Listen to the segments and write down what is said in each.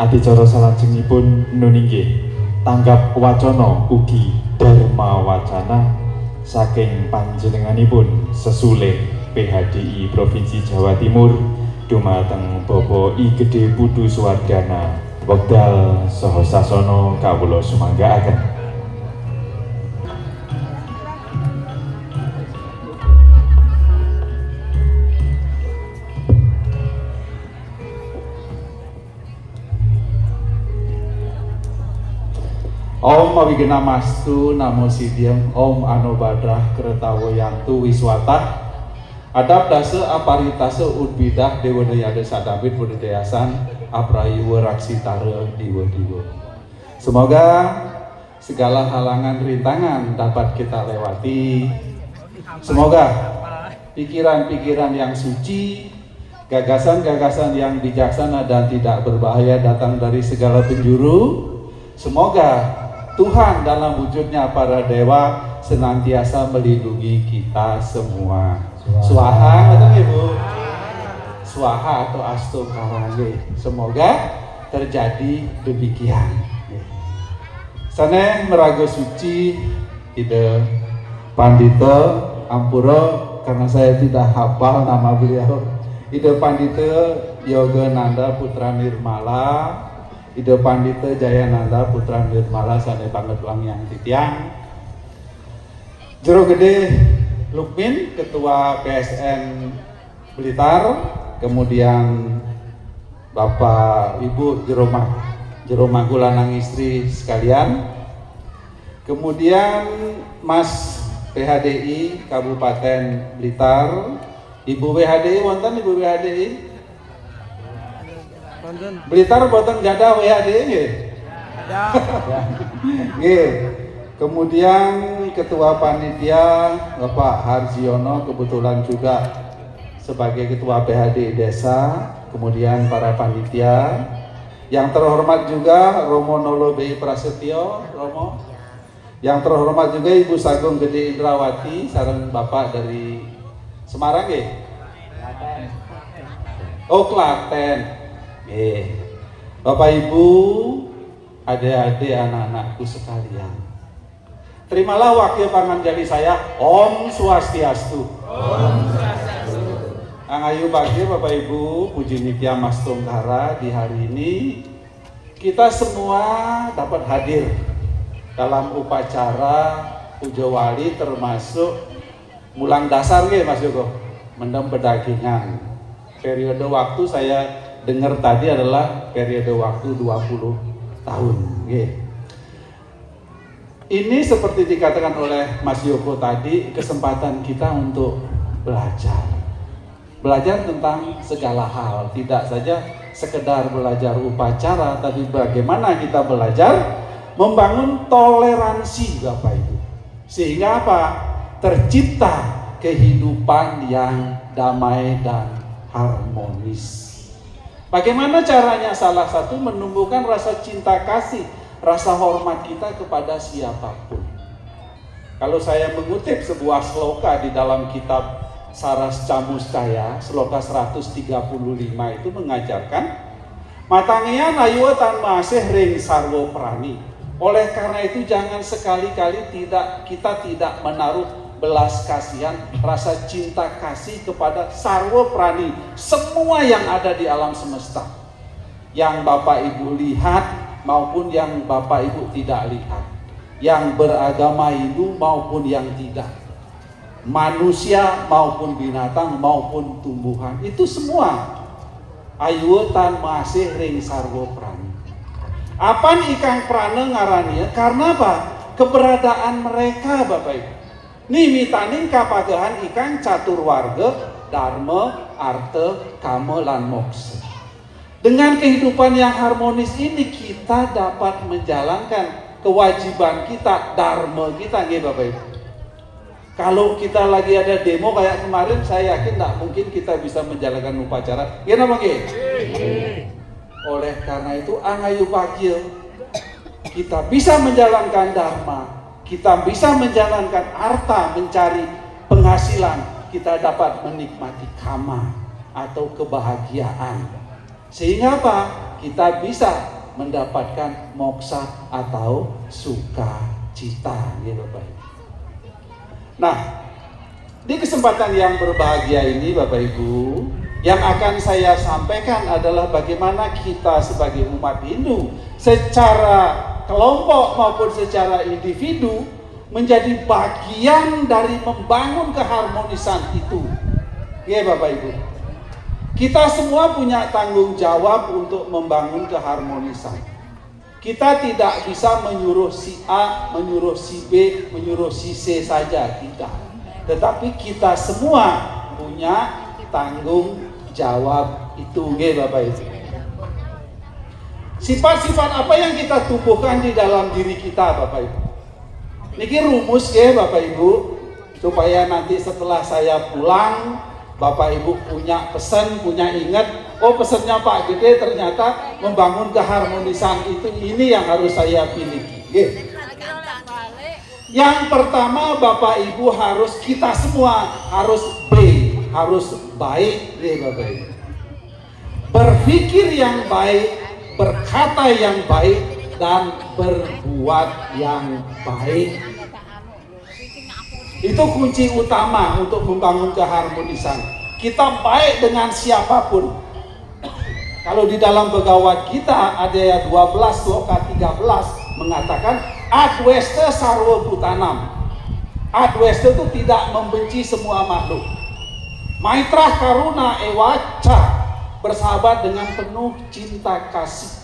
Adicara salajengipun nuningge tanggap wacana ugi dharma wacana saking panjenenganipun sesulih PHDI Provinsi Jawa Timur dumateng Bapak I Gede Pudu Suwardana wekdal saha sasana kawula sumanggaaken. Om Awigenamastu Namo Siddhyam Om Anobadrah Kertawa Yantu Wiswata Adab Dasa Aparitasa Udbidah Dewa Dayada Sadabit Budayasan Aprayu Raksitara Diwa-diwa. Semoga segala halangan rintangan dapat kita lewati. Semoga pikiran-pikiran yang suci, gagasan-gagasan yang bijaksana dan tidak berbahaya datang dari segala penjuru. Semoga Tuhan dalam wujudnya para dewa senantiasa melindungi kita semua. Swaha atau Ibu? Swaha atau astu karange. Semoga terjadi demikian. Sana meraga suci ide Pandita Ampura, karena saya tidak hafal nama beliau. Ide Pandita Yoga Nanda Putra Nirmala, Ide Pandita Jayananda Putra Nirmala sane banget yang titiang. Jero Gede Lukmin Ketua PSN Blitar, kemudian Bapak Ibu Jero Magulanang istri sekalian, kemudian Mas PHDI Kabupaten Blitar, Ibu WHDI wonten Ibu WHDI Blitar boten gada WHD nggih. Nggih. Kemudian Ketua Panitia Bapak Harjiono kebetulan juga sebagai Ketua PHD Desa, kemudian para panitia yang terhormat juga Romo Nolo BI Prasetyo, Romo. Yang terhormat juga Ibu Sagung Gede Indrawati sareng Bapak dari Semarang nggih. Oh, Klaten. Bapak Ibu, adik-adik, anak-anakku sekalian, terimalah wakil panganjali saya, Om Swastiastu. Om Swastiastu. Angayu bagir Bapak Ibu, puji nitya Mas Tungkara, di hari ini kita semua dapat hadir dalam upacara puja wali termasuk mulang dasar nggih Mas Joko, mendem bedagingan. Periode waktu saya dengar tadi adalah periode waktu 20 tahun. Ini seperti dikatakan oleh Mas Yoko tadi, kesempatan kita untuk belajar tentang segala hal, tidak saja sekedar belajar upacara, tapi bagaimana kita belajar membangun toleransi Bapak Ibu, sehingga apa? Tercipta kehidupan yang damai dan harmonis. Bagaimana caranya? Salah satu menumbuhkan rasa cinta kasih, rasa hormat kita kepada siapapun. Kalau saya mengutip sebuah sloka di dalam kitab Saras Camustaya, sloka 135 itu mengajarkan matangian ayu tan masih ring sarwo prani. Oleh karena itu jangan sekali-kali kita tidak menaruh belas kasihan, rasa cinta kasih kepada sarwa prani, semua yang ada di alam semesta, yang Bapak Ibu lihat maupun yang Bapak Ibu tidak lihat, yang beragama Hindu maupun yang tidak, manusia maupun binatang maupun tumbuhan, itu semua ayutan masih ring sarwa prani. Apan ikang prana ngarania karena apa? Keberadaan mereka Bapak Ibu nimitaning kapagahan ikang catur warga dharma, arta, kama, lan moksa. Dengan kehidupan yang harmonis ini kita dapat menjalankan kewajiban kita, dharma kita nggih Bapak Ibu. Kalau kita lagi ada demo kayak kemarin, saya yakin tidak mungkin kita bisa menjalankan upacara. Ya napa nggih? Oleh karena itu angayu bagil kita bisa menjalankan dharma, kita bisa menjalankan arta, mencari penghasilan, kita dapat menikmati kama atau kebahagiaan. Sehingga apa? Kita bisa mendapatkan moksa atau sukacita, ya Bapak Ibu. Nah, di kesempatan yang berbahagia ini Bapak Ibu, yang akan saya sampaikan adalah bagaimana kita sebagai umat Hindu secara kelompok maupun secara individu menjadi bagian dari membangun keharmonisan itu. Ya Bapak Ibu, kita semua punya tanggung jawab untuk membangun keharmonisan. Kita tidak bisa menyuruh si A, menyuruh si B, menyuruh si C saja, tidak. Tetapi kita semua punya tanggung jawab itu, ya Bapak Ibu. Sifat-sifat apa yang kita tumbuhkan di dalam diri kita, Bapak Ibu? Niki rumus ya Bapak Ibu, supaya nanti setelah saya pulang Bapak Ibu punya pesan, punya ingat, oh pesannya Pak Gede ternyata membangun keharmonisan itu, ini yang harus saya miliki. Yang pertama Bapak Ibu harus, kita semua harus harus baik deh Bapak Ibu. Berpikir yang baik, berkata yang baik, dan berbuat yang baik. Itu kunci utama untuk membangun keharmonisan. Kita baik dengan siapapun. Kalau di dalam Bhagavad Gita ada ayat 12 sloka 13 mengatakan Adwesta sarwa bhutanam. Adwesta itu tidak membenci semua makhluk. Maitra karuna ewaca, bersahabat dengan penuh cinta kasih.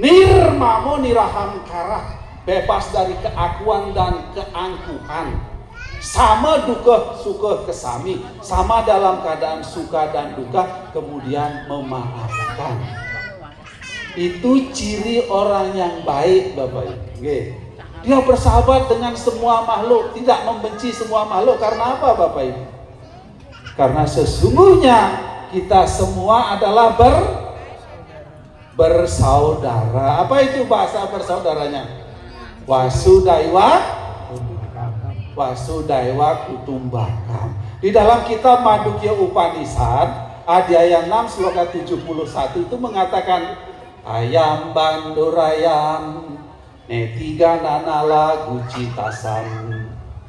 Nirmamo nirahamkara, bebas dari keakuan dan keangkuhan. Sama duka suka kesami, sama dalam keadaan suka dan duka, kemudian memaafkan. Itu ciri orang yang baik Bapak Ibu. Dia bersahabat dengan semua makhluk, tidak membenci semua makhluk. Karena apa Bapak Ibu? Karena sesungguhnya kita semua adalah bersaudara. Apa itu bahasa bersaudaranya? Wasudaiwa kutumbakam. Di dalam kitab Madhukya Upanishad Adhyaya 6 sloka 71 itu mengatakan ayam bandurayam netiga nanala gucitasam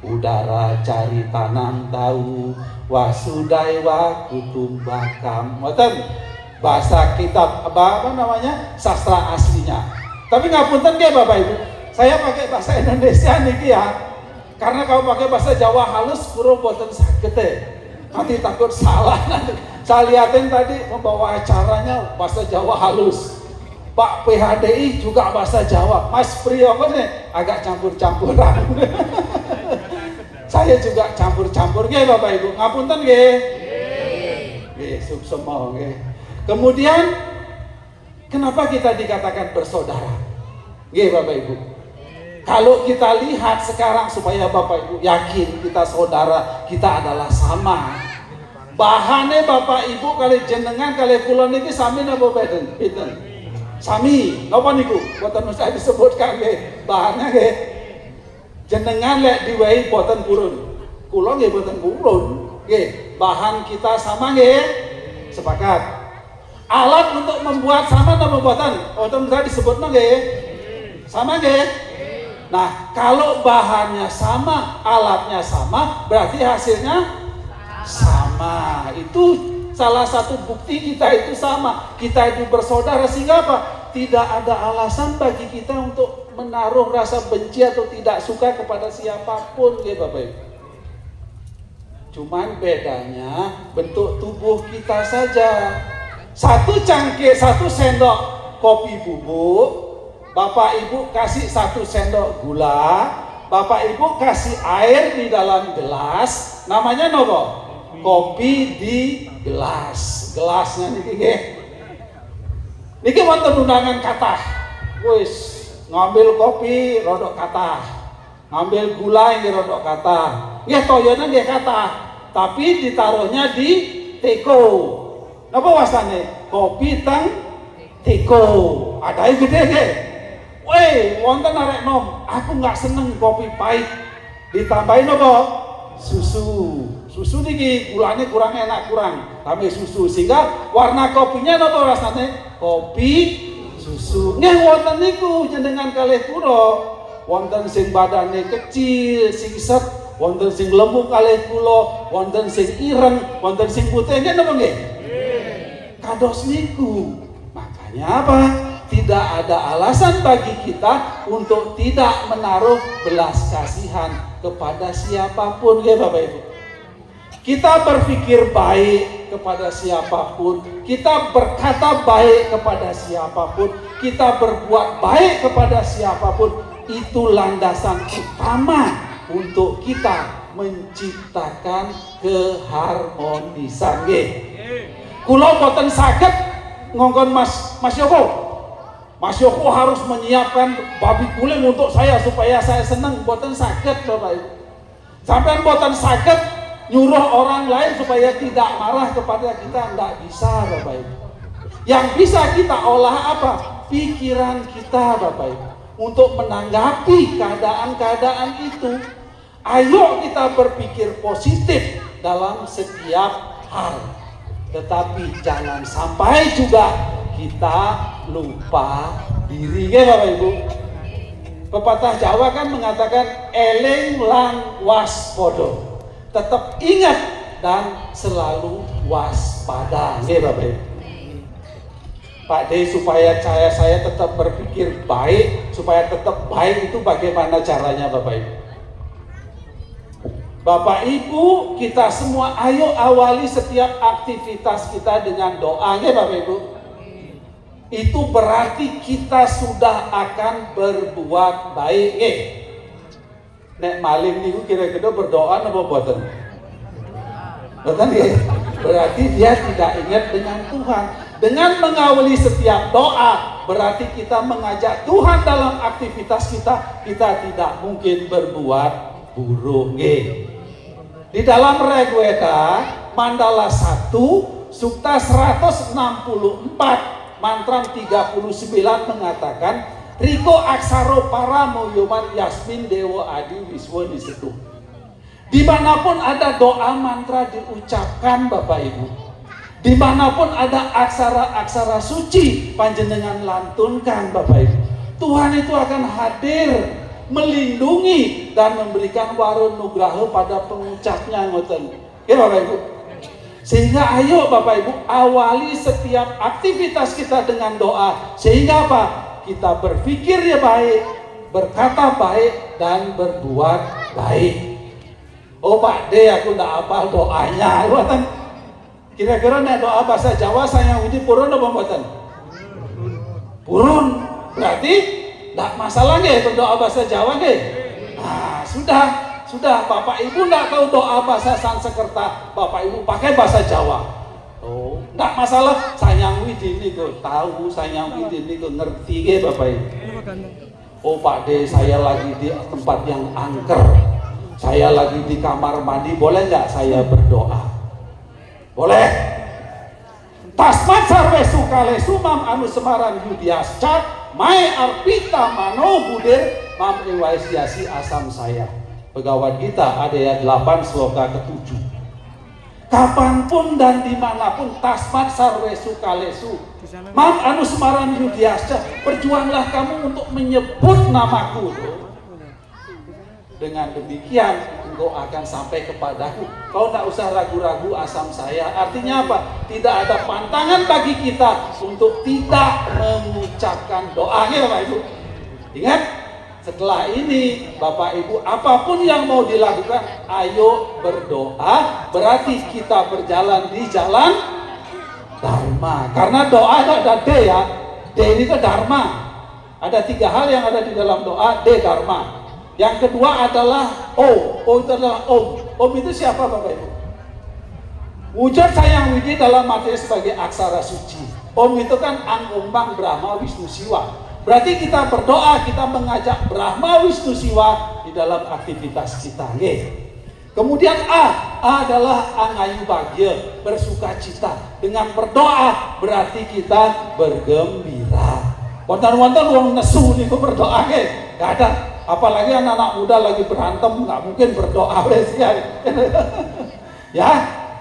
udara cari tanam tahu wasudaiwa kutumbakam. Bahasa kitab apa namanya, sastra aslinya. Tapi ngapunten ya Bapak Ibu, saya pakai bahasa Indonesia nih ya. Karena kalau pakai bahasa Jawa halus, kurang boten sakit nanti takut salah. Saya lihatin tadi membawa acaranya bahasa Jawa halus. Pak PHDI juga bahasa Jawa. Mas Priyo nih agak campur-campuran. Saya juga campur-campur nggih Bapak Ibu. Ngapunten nggih. Nggih, sukses nggih. Kemudian kenapa kita dikatakan bersaudara? Nggih Bapak Ibu. Kalau kita lihat sekarang supaya Bapak Ibu yakin kita saudara, kita adalah sama. Bahannya Bapak Ibu kali jenengan kali kula niki sami napa beden? Pinten? Sami. Napa niku? Boten usah disebutkan nggih. Bahannya nggih. Jenengan lek diwehi boten purun. Kula nggih boten purun. Nggih, bahan kita sama nggih. Sepakat. Alat untuk membuat sama napa boten? Boten usah disebutna nggih. Sama nggih? Nah, kalau bahannya sama, alatnya sama, berarti hasilnya sama. Itu salah satu bukti kita itu sama. Kita itu bersaudara, sehingga apa? Tidak ada alasan bagi kita untuk menaruh rasa benci atau tidak suka kepada siapapun, ya Bapak Ibu. Cuman bedanya bentuk tubuh kita saja. Satu cangkir, satu sendok kopi bubuk, Bapak Ibu kasih 1 sendok gula, Bapak Ibu kasih air di dalam gelas, namanya nopo? Kopi di gelas. Gelasnya niki nggih. Niki wonten undangan kathah. Wis ngambil kopi rodok kathah. Ngambil gula nggih rodok kathah. Nggih toyone nggih kathah, tapi ditaruhnya di teko. Napa wasane? Kopi teng teko. Adae gede nggih. Weh, wonten arek nom, aku nggak seneng kopi pahit. Ditambahin apa? Susu. Susu niki gulanya kurang enak, kurang. Tambah susu sehingga warna kopinya apa rasanya? Kopi susu. Nggih wonten niku jenengan kalih kula. Wonten sing badane kecil, sing set, wonten sing lemu kalih kula, wonten sing ireng, wonten sing putih. Nggih napa nggih? Kados niku. Makanya apa? Tidak ada alasan bagi kita untuk tidak menaruh belas kasihan kepada siapapun, ya Bapak Ibu. Kita berpikir baik kepada siapapun, kita berkata baik kepada siapapun, kita berbuat baik kepada siapapun, itu landasan utama untuk kita menciptakan keharmonisan. Kula boten saged ngongkon Mas Yoko. Mas Yoko harus menyiapkan babi guling untuk saya supaya saya senang. Boten saged Bapak Ibu. Sampai boten saged nyuruh orang lain supaya tidak marah kepada kita, enggak bisa Bapak Ibu. Yang bisa kita olah apa? Pikiran kita Bapak Ibu, untuk menanggapi keadaan-keadaan itu. Ayo kita berpikir positif dalam setiap hal. Tetapi jangan sampai juga kita lupa diri, ya Bapak Ibu. Pepatah Jawa kan mengatakan eling lang waspodo. Tetap ingat dan selalu waspada, ya Bapak Ibu. Pak D, supaya saya tetap berpikir baik, supaya tetap baik itu bagaimana caranya Bapak Ibu? Bapak Ibu, kita semua ayo awali setiap aktivitas kita dengan doa, ya Bapak Ibu. Itu berarti kita sudah akan berbuat baik. Nek maling niku kira-kira berdoa napa boten? Boten ya. Berarti dia tidak ingat dengan Tuhan. Dengan mengawali setiap doa, berarti kita mengajak Tuhan dalam aktivitas kita. Kita tidak mungkin berbuat buruk. Di dalam Rigveda Mandala 1 Sukta 164 Mantra 39 mengatakan Riko aksaro para moyoman yasmin dewa adi wiswa disetuh. Dimanapun ada doa mantra diucapkan Bapak Ibu, dimanapun ada aksara-aksara suci panjenengan lantunkan Bapak Ibu, Tuhan itu akan hadir, melindungi dan memberikan warun nugraha pada pengucapnya. Ngoten ya Bapak Ibu. Sehingga ayo Bapak Ibu awali setiap aktivitas kita dengan doa. Sehingga apa? Kita berpikir ya baik, berkata baik, dan berbuat baik. Oh Pak D, aku tidak hafal doanya. Kira-kira nek doa bahasa Jawa saya uji purun apa mboten? Purun. Berarti tidak masalah nggih berdoa bahasa Jawa nggih. Nah, sudah Bapak Ibu tidak tahu doa bahasa Sanskerta, Bapak Ibu pakai bahasa Jawa. Oh, tidak masalah. Sayang Widin niku tahu, sayang Widin niku ngerti nggih Bapak Ibu. Oh Pak D, saya lagi di tempat yang angker. Saya lagi di kamar mandi, boleh nggak saya berdoa? Boleh. Tasmat sarwe sukale sumam anu semaran yudiascat mai arpita mano budir mam ewaisiasi asam saya. Pegawai kita ada ayat 8 sloka ke-7. Kapanpun dan dimanapun tasmat sarwesu kalesu mam anu semaran yudiasca, berjuanglah kamu untuk menyebut namaku. Dengan demikian engkau akan sampai kepadaku. Kau tak usah ragu-ragu asam saya. Artinya apa? Tidak ada pantangan bagi kita untuk tidak mengucapkan doanya Bapak Ibu. Ingat, setelah ini Bapak Ibu apapun yang mau dilakukan, ayo berdoa. Berarti kita berjalan di jalan Dharma. Karena doa itu ada D ya. D ini ke Dharma. Ada 3 hal yang ada di dalam doa. D Dharma. Yang kedua adalah O. O itu adalah Om. Om itu siapa Bapak Ibu? Wujud Sayang Widi dalam materi sebagai aksara suci. Om itu kan Anggombang Brahma Wisnu Siwa. Berarti kita berdoa, kita mengajak Brahma Wisnu Siwa di dalam aktivitas kita. Kemudian A adalah Angayu Bagya, bersuka cita. Dengan berdoa berarti kita bergembira. Wonten-wonten wong nesu niku berdoa nggih. Enggak ada. Apalagi anak-anak muda lagi berantem, nggak mungkin berdoa ya. Ya,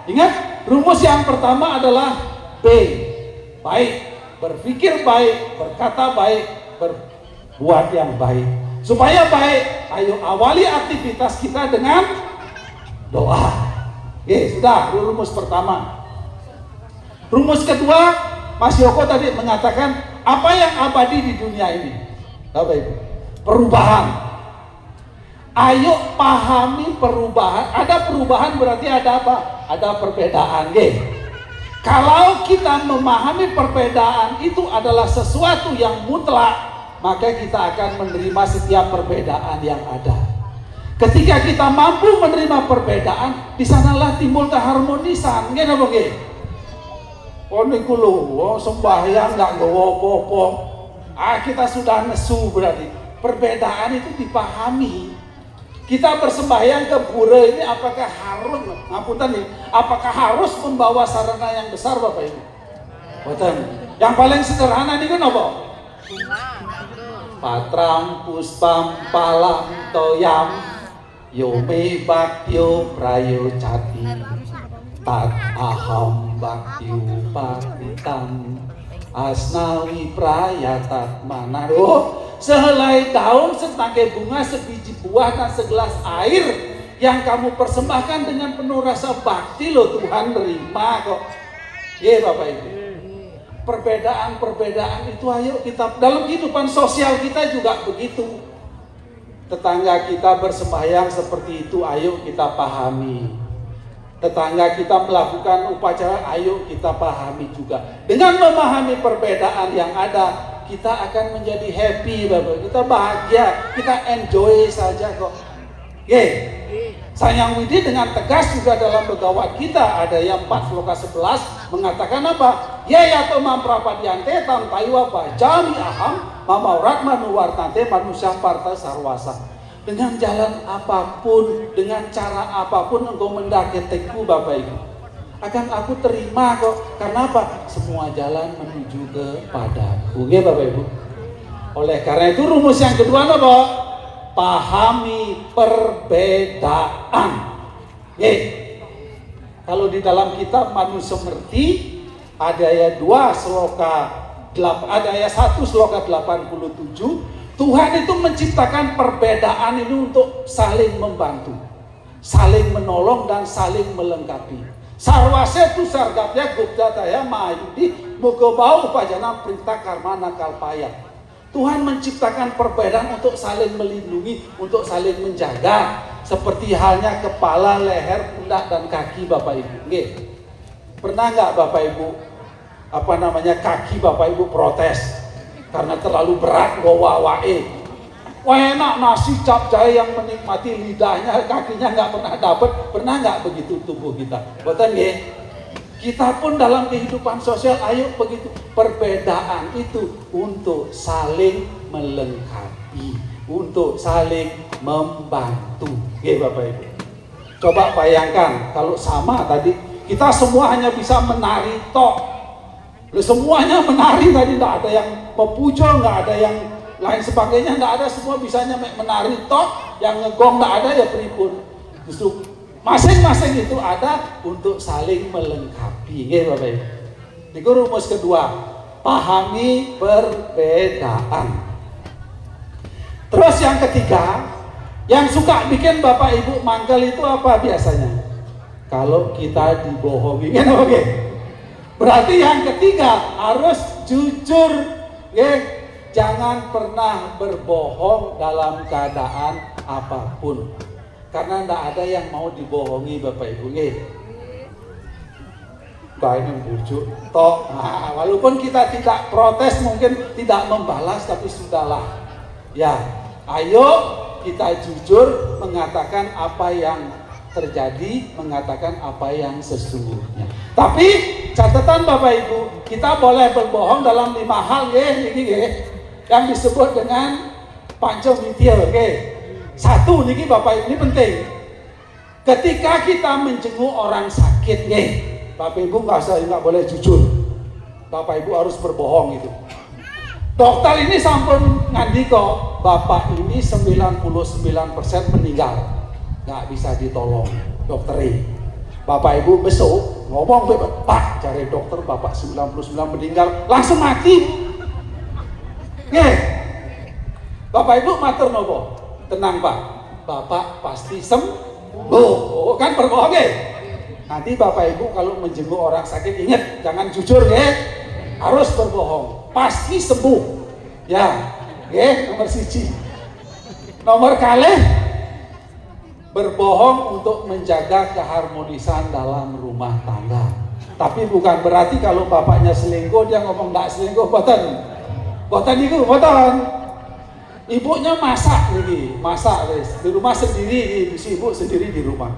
ingat rumus yang pertama adalah B, baik. berpikir baik, berkata baik, berbuat yang baik. Supaya baik, ayo awali aktivitas kita dengan doa. Oke, sudah rumus pertama. Rumus kedua, Mas Yoko tadi mengatakan apa yang abadi di dunia ini? Bapak Ibu, perubahan. Ayo pahami perubahan. Ada perubahan berarti ada apa? Ada perbedaan. Kalau kita memahami perbedaan itu adalah sesuatu yang mutlak, maka kita akan menerima setiap perbedaan yang ada. Ketika kita mampu menerima perbedaan, di sanalah timbul keharmonisan. Oh niku lho, sembahyang nggak nggawa apa-apa. Kita sudah nesu berarti. Perbedaan itu dipahami. Kita bersembahyang ke pura ini apakah harus, ngapunten nih, apakah harus membawa sarana yang besar Bapak Ibu? Boten. Yang paling sederhana ini kan apa? Patram puspam palam toyam yome baktyo prayo cati tat aham baktyo patitam asnawi prayatat manaro. Sehelai daun, setangkai bunga, sebiji buah, dan segelas air yang kamu persembahkan dengan penuh rasa bakti loh, Tuhan terima kok. Bapak Ibu. Perbedaan-perbedaan itu ayo kita, dalam kehidupan sosial kita juga begitu. Tetangga kita bersembahyang seperti itu, ayo kita pahami. Tetangga kita melakukan upacara, ayo kita pahami juga. Dengan memahami perbedaan yang ada, kita akan menjadi happy Bapak. Kita bahagia, kita enjoy saja kok. Sanyang Widi dengan tegas juga dalam begawat kita. Ada yang 4 sloka 11 mengatakan apa? Ya tomam prapadiante tam taiwa bajami aham mamaurat manuwartante manusia parta sarwasa. Dengan jalan apapun, dengan cara apapun engkau mendaketeku Bapak Ibu, akan aku terima kok. Karena apa? Semua jalan menuju kepadaku. Bapak Ibu. Oleh karena itu rumus yang kedua apa? Pahami perbedaan. Kalau di dalam kitab Manusia Merti ada ayat 2 sloka 8, ada ayat 1 sloka 87. Tuhan itu menciptakan perbedaan ini untuk saling membantu, saling menolong dan saling melengkapi. Sarwase tu sargapya gupta daya mayudi mugobau upajana perintah karmana kalpaya. Tuhan menciptakan perbedaan untuk saling melindungi, untuk saling menjaga, seperti halnya kepala, leher, pundak dan kaki Bapak Ibu. Pernah nggak Bapak Ibu kaki Bapak Ibu protes karena terlalu berat bawa wae? Wah enak nasi capcay yang menikmati lidahnya, kakinya nggak pernah dapat. Pernah nggak begitu tubuh kita? Betul nggih? Kita pun dalam kehidupan sosial ayo begitu. Perbedaan itu untuk saling melengkapi, untuk saling membantu. Bapak Ibu. Coba bayangkan kalau sama tadi kita semua hanya bisa menari tok. Semuanya menari tadi, tidak ada yang mepujo, nggak ada yang lain sebagainya, nggak ada, semua bisanya menari tok, yang ngegong nggak ada ya pripun. Justru masing-masing itu ada untuk saling melengkapi. Bapak Ibu. Ini rumus kedua, pahami perbedaan. Terus yang ketiga, yang suka bikin Bapak Ibu mangkel itu apa biasanya? Kalau kita dibohongi, berarti yang ketiga harus jujur. Jangan pernah berbohong dalam keadaan apapun. Karena tidak ada yang mau dibohongi Bapak Ibu. Ini bujuk tok. Walaupun kita tidak protes, mungkin tidak membalas, tapi sudahlah. Ayo kita jujur mengatakan apa yang terjadi, mengatakan apa yang sesungguhnya. Tapi catatan Bapak Ibu, kita boleh berbohong dalam 5 hal yang disebut dengan pancamitra. Satu niki Bapak Ibu, ini penting. Ketika kita menjenguk orang sakit, Bapak Ibu nggak boleh jujur. Bapak Ibu harus berbohong itu. Dokter ini sampun ngandika, Bapak ini 99% meninggal, nggak bisa ditolong dokter. Bapak Ibu besok ngomong, Pak, cari dokter bapak 99 meninggal, langsung mati. Nggih. Bapak Ibu matur nopo? Tenang Pak, Bapak pasti sembuh. Oh, kan berbohong nggih. Nanti Bapak Ibu kalau menjenguk orang sakit ingat jangan jujur nggih. Harus berbohong. Pasti sembuh. Ya. Nggih, nomor 1. Nomor kalih, berbohong untuk menjaga keharmonisan dalam rumah tangga. Tapi bukan berarti kalau bapaknya selingkuh dia ngomong enggak selingkuh, boten. Boten niku, boten. Ibunya masak lagi, masak wis. Di rumah sendiri, si ibu sendiri di rumah.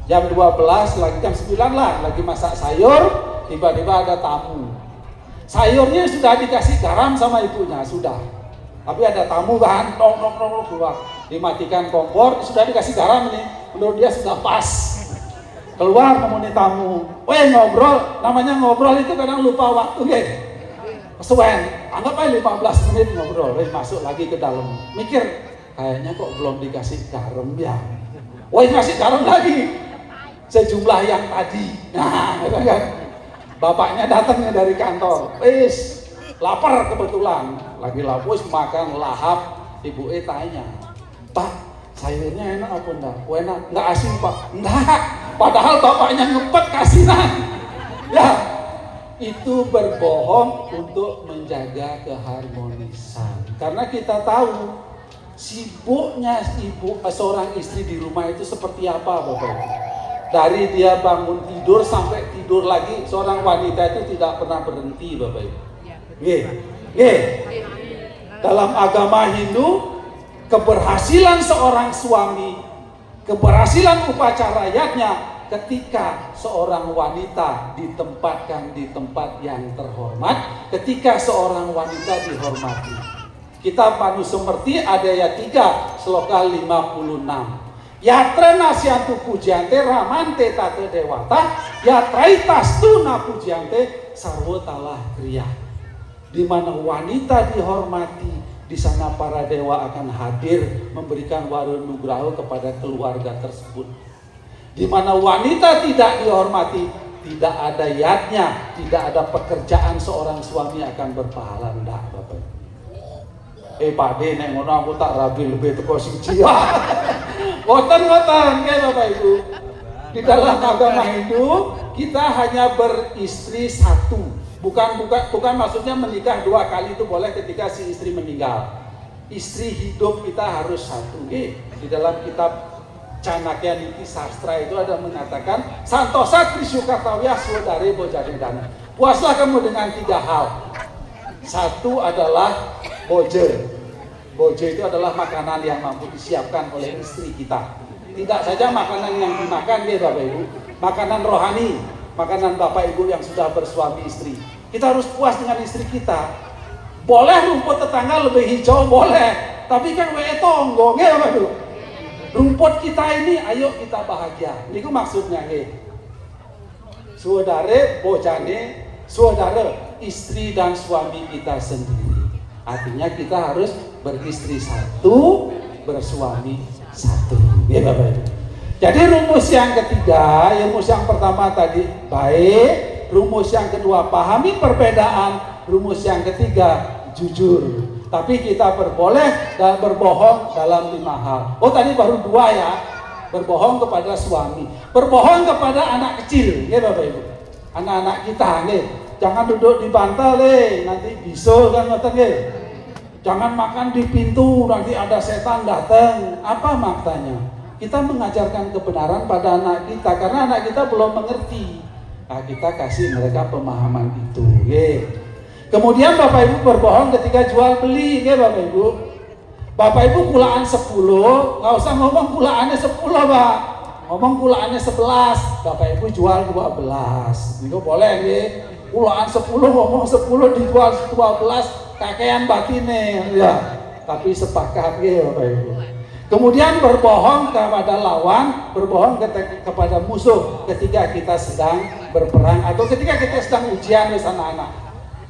Jam 12 lagi jam 9 lah lagi masak sayur, tiba-tiba ada tamu. Sayurnya sudah dikasih garam sama ibunya, sudah. Tapi ada tamu kan, nong keluar. Dimatikan kompor, sudah dikasih garam nih. Menurut dia sudah pas. Keluar nemuni tamu. Weh ngobrol, namanya ngobrol itu kadang lupa waktu nggih. Kesuwen, anggap aja 15 menit ngobrol, weh masuk lagi ke dalam. Mikir, kayaknya kok belum dikasih garam ya. Weh ngasih garam lagi. Sejumlah yang tadi. Nah, kan. Bapaknya datangnya dari kantor. Wis, lapar kebetulan. Lagi lapus makan lahap. Ibu tanya, Pak, sayurnya enak apa enggak? Oh, enak. Enggak asin Pak? Enggak. Padahal bapaknya ngepet kasinan. Ya, itu berbohong untuk menjaga keharmonisan. Karena kita tahu sibuknya seorang istri di rumah itu seperti apa Bapak. Dari dia bangun tidur sampai tidur lagi, seorang wanita itu tidak pernah berhenti Bapak Ibu. Nggih. Dalam agama Hindu, keberhasilan seorang suami, keberhasilan upacaranya ketika seorang wanita ditempatkan di tempat yang terhormat, ketika seorang wanita dihormati. Kitab Manusumerti ada ayat 3, sloka 56. Yatra nasyantu pujante ramante tate dewata, yatraitastu na pujante sarwotalah kriya. Di mana wanita dihormati, di sana para dewa akan hadir memberikan warunugraha kepada keluarga tersebut. Di mana wanita tidak dihormati, tidak ada yadnya, tidak ada pekerjaan seorang suami akan berpahala ndak Bapak. Pak De nek ngono aku tak rabi lebih teko siji. Boten nggih Bapak Ibu. Di dalam agama Hindu kita hanya beristri satu. Bukan maksudnya menikah 2 kali itu boleh ketika si istri meninggal. Istri hidup kita harus satu. Di dalam kitab Canakya Niti Sastra itu ada mengatakan Santosa Trisyukatawya Swodare Bojane Dana. Puaslah kamu dengan 3 hal. Satu adalah boje. Boje itu adalah makanan yang mampu disiapkan oleh istri kita. Tidak saja makanan yang dimakan ya Bapak Ibu, makanan rohani, makanan Bapak Ibu yang sudah bersuami istri. Kita harus puas dengan istri kita. Boleh rumput tetangga lebih hijau, boleh. Tapi kan tonggo, nggih Bapak Ibu. Rumput kita ini, ayo kita bahagia. Niku maksudnya nggih. Saudara bojane, saudara istri dan suami kita sendiri. Artinya kita harus beristri satu, bersuami satu. Nggih Bapak Ibu. Jadi rumus yang ketiga, rumus yang pertama tadi baik. Rumus yang kedua, pahami perbedaan. Rumus yang ketiga, jujur. Tapi kita berboleh dan berbohong dalam 5 hal. Oh tadi baru 2 ya. Berbohong kepada suami. Berbohong kepada anak kecil. Ya Bapak Ibu. Anak-anak kita. Ya. Jangan duduk di bantal. Nanti bisul kan. Ya. Jangan makan di pintu. Nanti ada setan datang. Apa maknanya? Kita mengajarkan kebenaran pada anak kita. Karena anak kita belum mengerti. Nah, kita kasih mereka pemahaman itu. Ye. Kemudian Bapak Ibu berbohong ketika jual beli, ya Bapak Ibu. Bapak Ibu kulaan 10, nggak usah ngomong kulaannya 10 Pak. Ngomong kulaannya 11, Bapak Ibu jual 12. Itu boleh ya. Kulaan 10 ngomong 10 dijual 12, kakean batine ya. Tapi sepakat ya Bapak Ibu. Kemudian berbohong kepada lawan, berbohong kepada musuh ketika kita sedang berperang atau ketika kita sedang ujian di sana anak.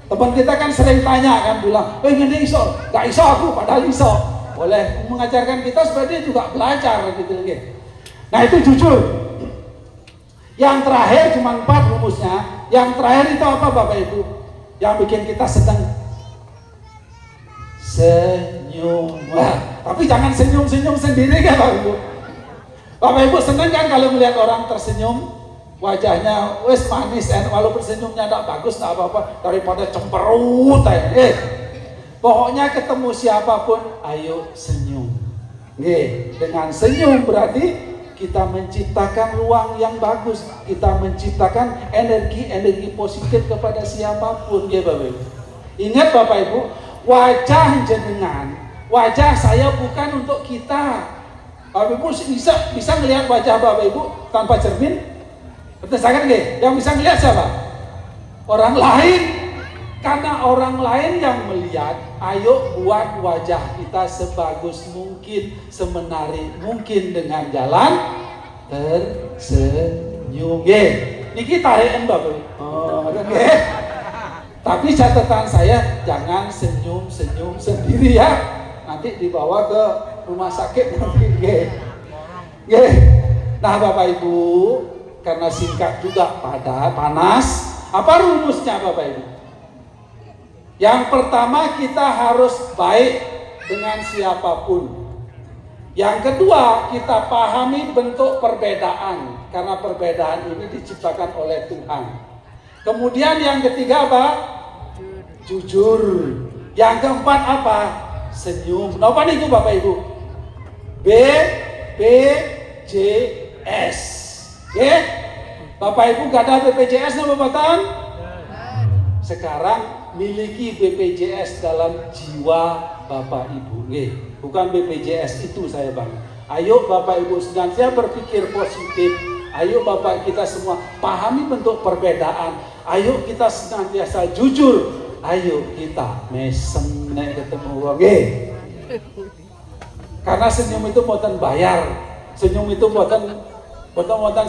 Teman kita kan sering tanya kan bilang, ini iso, gak iso aku padahal iso. Boleh mengajarkan kita supaya dia juga belajar gitu. Nah itu jujur. Yang terakhir cuma 4 rumusnya. Yang terakhir itu apa Bapak Ibu? Yang bikin kita senang. Senyum. Tapi jangan senyum-senyum sendiri kan Bapak Ibu. Bapak Ibu senang kan kalau melihat orang tersenyum, wajahnya wes manis, walaupun senyumnya tidak bagus, tidak apa-apa, daripada cemberut aja. Pokoknya ketemu siapapun, ayo senyum. Dengan senyum berarti kita menciptakan ruang yang bagus, kita menciptakan energi positif kepada siapapun, Bapak Ibu. Ingat Bapak Ibu, wajah jenengan, wajah saya bukan untuk kita. Bapak Ibu bisa melihat wajah Bapak Ibu tanpa cermin? Betul kan Yang bisa melihat siapa? Orang lain. Karena orang lain yang melihat, ayo buat wajah kita sebagus mungkin, semenarik mungkin dengan jalan tersenyum. Niki tarikan Bapak. Tapi catatan saya, jangan senyum-senyum sendiri ya. Nanti dibawa ke rumah sakit nanti. Nah Bapak Ibu, karena singkat juga panas, apa rumusnya Bapak Ibu? Yang pertama, kita harus baik dengan siapapun. Yang kedua, kita pahami bentuk perbedaan, karena perbedaan ini diciptakan oleh Tuhan. Kemudian yang ketiga apa? Jujur. Yang keempat apa? Senyum. Apa nih Bapak Ibu? BPJS. Bapak Ibu gak ada BPJS nama Bapak? Sekarang miliki BPJS dalam jiwa Bapak Ibu. Bukan BPJS itu saya Bang. Ayo Bapak Ibu senantiasa berpikir positif. Ayo Bapak kita semua pahami bentuk perbedaan. Ayo kita senantiasa jujur. Ayo kita mesem nek ketemu wong. Karena senyum itu buatan bayar. Senyum itu buatan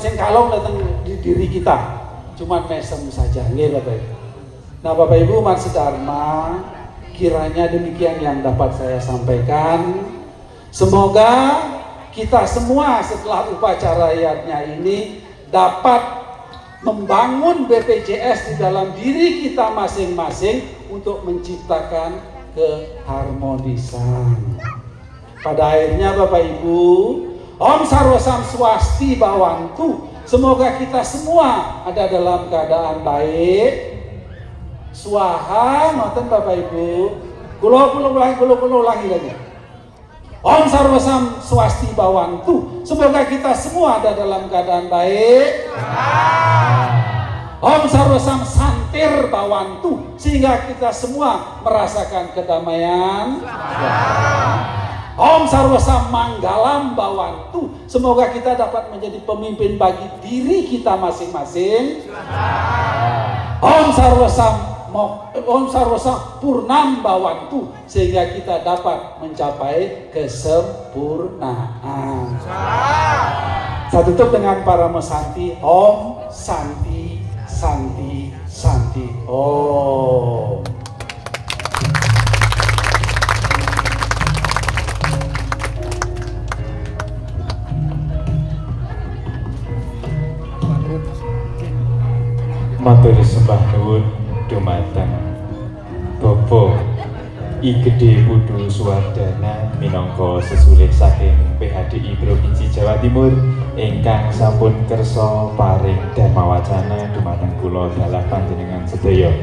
sing kalong datang di diri kita. Cuma mesem saja, Bapak Ibu. Nah Bapak Ibu umat sedharma, kiranya demikian yang dapat saya sampaikan. Semoga kita semua setelah upacara yatnya ini dapat membangun BPJS di dalam diri kita masing-masing untuk menciptakan keharmonisan. Pada akhirnya Bapak Ibu, Om Sarwa Sam Swasti Bawantu, semoga kita semua ada dalam keadaan baik. Swaha, ngoten Bapak Ibu. Kulo ulangi lagi. Om Sarwa Sam Swasti Bawantu, semoga kita semua ada dalam keadaan baik. Om Sarwa Sam Santir Bawantu, sehingga kita semua merasakan kedamaian. Om Sarwa Sam Manggalam Bawantu, semoga kita dapat menjadi pemimpin bagi diri kita masing-masing. Om Sarwa Sam Purnam Bawantu, sehingga kita dapat mencapai kesempurnaan. Saya tutup dengan para mesanti. Om Santi Santi Santi Om. Matur sembah nuwun dumateng Bapak I Gedhe Pudu Suwardana minangka sesulit saking PHDI Provinsi Jawa Timur ingkang sampun kersa paring dharma wacana dumateng kula dalah panjenengan sedaya.